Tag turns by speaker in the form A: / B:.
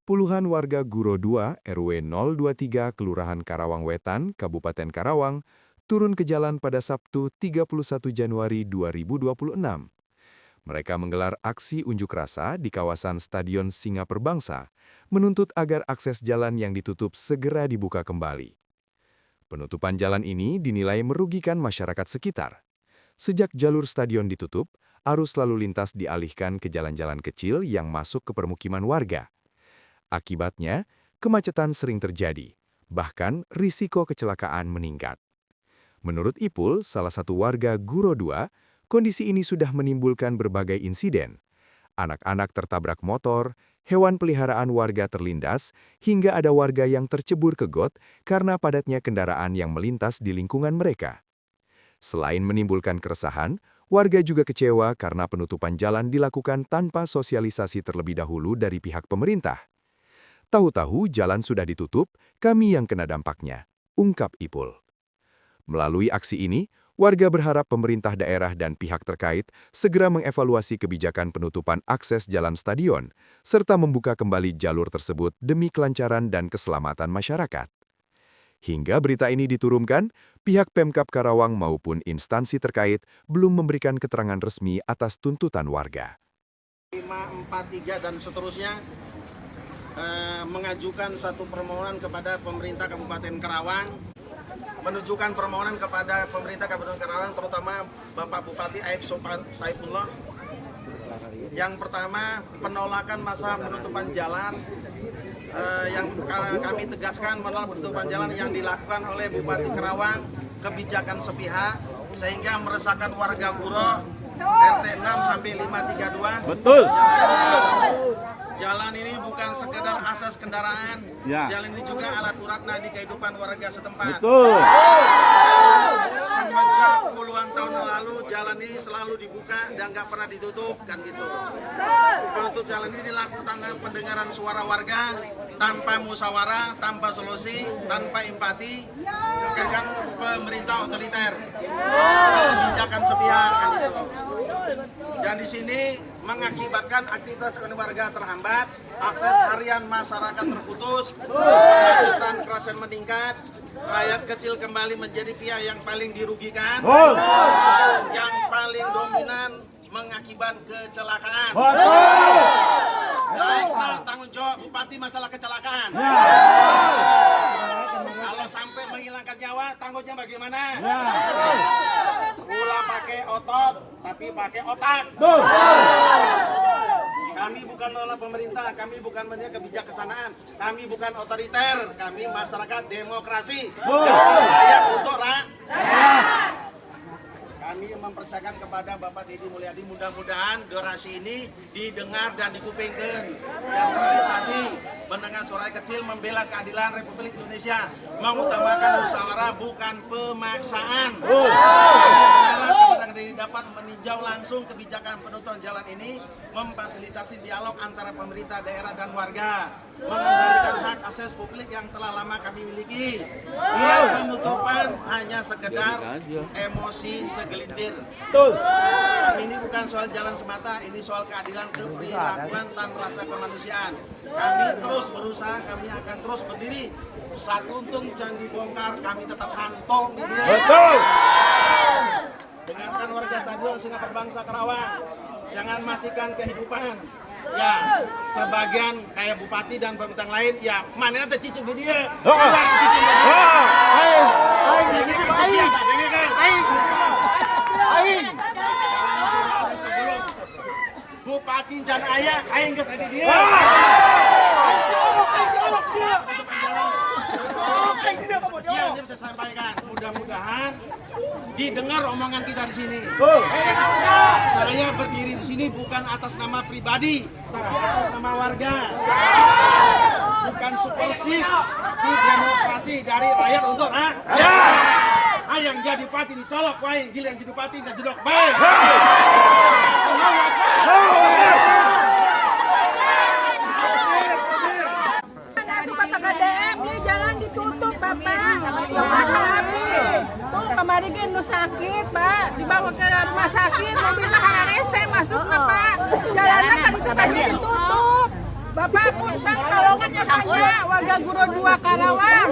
A: Puluhan warga Guro 2 RW 023 Kelurahan Karawang Wetan, Kabupaten Karawang, turun ke jalan pada Sabtu 31 Januari 2026. Mereka menggelar aksi unjuk rasa di kawasan Stadion Singa Perbangsa, menuntut agar akses jalan yang ditutup segera dibuka kembali. Penutupan jalan ini dinilai merugikan masyarakat sekitar. Sejak jalur stadion ditutup, arus lalu lintas dialihkan ke jalan-jalan kecil yang masuk ke permukiman warga. Akibatnya, kemacetan sering terjadi, bahkan risiko kecelakaan meningkat. Menurut Ipul, salah satu warga Guro 2, kondisi ini sudah menimbulkan berbagai insiden. Anak-anak tertabrak motor, hewan peliharaan warga terlindas, hingga ada warga yang tercebur ke got karena padatnya kendaraan yang melintas di lingkungan mereka. Selain menimbulkan keresahan, warga juga kecewa karena penutupan jalan dilakukan tanpa sosialisasi terlebih dahulu dari pihak pemerintah. Tahu-tahu jalan sudah ditutup, kami yang kena dampaknya, ungkap Ipul. Melalui aksi ini, warga berharap pemerintah daerah dan pihak terkait segera mengevaluasi kebijakan penutupan akses jalan stadion, serta membuka kembali jalur tersebut demi kelancaran dan keselamatan masyarakat. Hingga berita ini diturunkan, pihak Pemkab Karawang maupun instansi terkait belum memberikan keterangan resmi atas tuntutan warga.
B: 543 dan seterusnya mengajukan satu permohonan kepada pemerintah Kabupaten Karawang, menunjukkan permohonan kepada pemerintah Kabupaten Karawang, terutama Bapak Bupati Aib Saifullah. Yang pertama, penolakan masa penutupan jalan yang kami tegaskan menolak penutupan jalan yang dilakukan oleh Bupati Karawang, kebijakan sepihak sehingga meresahkan warga Guro RT 6 sampai 532.
C: Betul.
B: Jalan ini bukan sekedar akses kendaraan,
C: ya.
B: Jalan ini juga alat urat nadi kehidupan warga setempat.
C: Betul.
B: Semenjak puluhan tahun lalu jalan ini selalu dibuka dan nggak pernah ditutup, kan gitu. Penutup jalan ini dilakukan tanpa pendengaran suara warga, tanpa musyawarah, tanpa solusi, tanpa empati, dengan pemerintah otoriter, kebijakan sepihak, kan gitu. Dan di sini mengakibatkan aktivitas ekonomi warga terhambat, akses harian masyarakat terputus, kemacetan kerasan meningkat, rakyat kecil kembali menjadi pihak yang paling dirugikan, yang paling dominan mengakibat kecelakaan. Baik, tanggung jawab Bupati masalah kecelakaan. Kalau sampai menghilangkan nyawa, tanggungnya bagaimana? Pula pakai otot, tapi pakai otak. Kami bukan menolak pemerintah, kami bukan menolak kebijaksanaan, kami bukan otoriter, kami masyarakat demokrasi. Rakyat untuk rakyat. Kami mempercayakan kepada Bapak Deddy Mulyadi, mudah-mudahan durasi ini didengar dan dikupingkan. Yang organisasi mendengar suara kecil membela keadilan Republik Indonesia, mengutamakan musyawarah bukan pemaksaan. Dapat meninjau langsung kebijakan penutupan jalan ini, memfasilitasi dialog antara pemerintah daerah dan warga, mengembalikan hak akses publik yang telah lama kami miliki. Penutupan hanya sekedar emosi segelintir. Ini bukan soal jalan semata, ini soal keadilan perilakuan dan rasa kemanusiaan. Kami terus berusaha, kami akan terus berdiri. Saat untung candi bongkar, kami tetap hantom di dia.
C: Betul.
B: Dengarkan warga Stadion Singa Perbangsa Karawang, jangan matikan kehidupan. Ya, sebagian kayak bupati dan pemerintah lain, ya mana nanti cicing di dia. Bupati can ayah, aing geus di dia. Ya, saya bisa sampaikan, mudah-mudahan didengar omongan kita di sini. Saya berdiri di sini bukan atas nama pribadi, tapi atas nama warga. Bukan supersip, tapi demokrasi dari rakyat untuk rakyat. Yang jadi pati dicolok wae, gila yang jadi pati nggak jedok bae.
D: Kemarin kan nu sakit, Pak, dibawa ke rumah sakit, mobilnya hararese masuk, Pak. Jalannya kan itu tadi ditutup. Bapak punten kalau perjuangannya banyak warga Guro 2 Karawang.